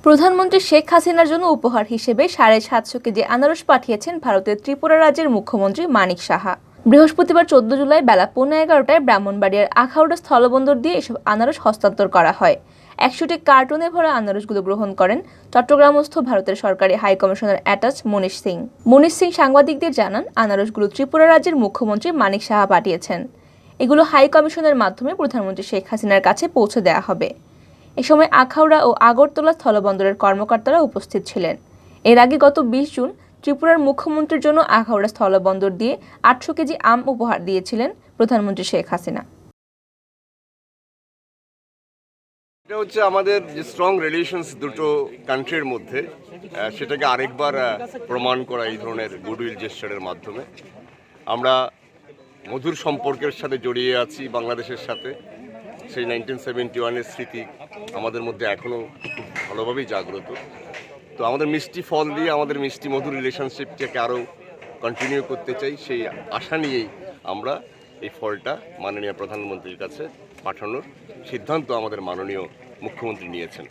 প্রধানমন্ত্রী শেখ হাসিনার জন্য উপহার হিসেবে 750 কেজি আনারস পাঠিয়েছেন ভারতের ত্রিপুরা রাজ্যের মুখ্যমন্ত্রী মানিক সাহা। বৃহস্পতিবার 14 জুলাই বেলা 11:15টায় ব্রাহ্মণবাড়িয়ার আখাউড়া স্থলবন্দর দিয়ে এসব আনারস হস্তান্তর করা হয়। 100টি কার্টুনে ভরা আনারসগুলো গ্রহণ করেন চট্টগ্রামস্থ ভারতের সরকারি হাই কমিশনার অ্যাটাচ মনীষ সিং। মনীষ সিং সাংবাদিকদের জানান, আনারসগুলো ত্রিপুরা রাজ্যের মুখ্যমন্ত্রী মানিক সাহা পাঠিয়েছেন। এগুলো হাই কমিশনের মাধ্যমে প্রধানমন্ত্রী শেখ হাসিনার কাছে পৌঁছে দেওয়া হবে। এ সময় আখাউড়া ও আগরতলা স্থলবন্দরের কর্মকর্তারা উপস্থিত ছিলেন। এর আগে গত 20 জুন ত্রিপুরার মুখ্যমন্ত্রীর জন্য আখাউড়া স্থলবন্দর দিয়ে 800 কেজি আম উপহার দিয়েছিলেন প্রধানমন্ত্রী শেখ হাসিনা। এটা হচ্ছে আমাদের যে স্ট্রং রিলেশনস দুটো কান্ট্রির মধ্যে, সেটাকে আরেকবার প্রমাণ করা এই ধরনের গুডউইল জেস্চারের মাধ্যমে। আমরা মধুর সম্পর্কের সাথে জড়িয়ে আছি বাংলাদেশের সাথে। সেই 1971-এর স্মৃতি আমাদের মধ্যে এখনও খুব ভালোভাবেই জাগ্রত। তো আমাদের মিষ্টি ফল দিয়ে আমাদের মিষ্টি মধুর রিলেশনশিপটাকে আরও কন্টিনিউ করতে চাই, সেই আশা নিয়েই আমরা এই ফলটা মাননীয় প্রধানমন্ত্রীর কাছে পাঠানোর সিদ্ধান্ত আমাদের মাননীয় মুখ্যমন্ত্রী নিয়েছেন।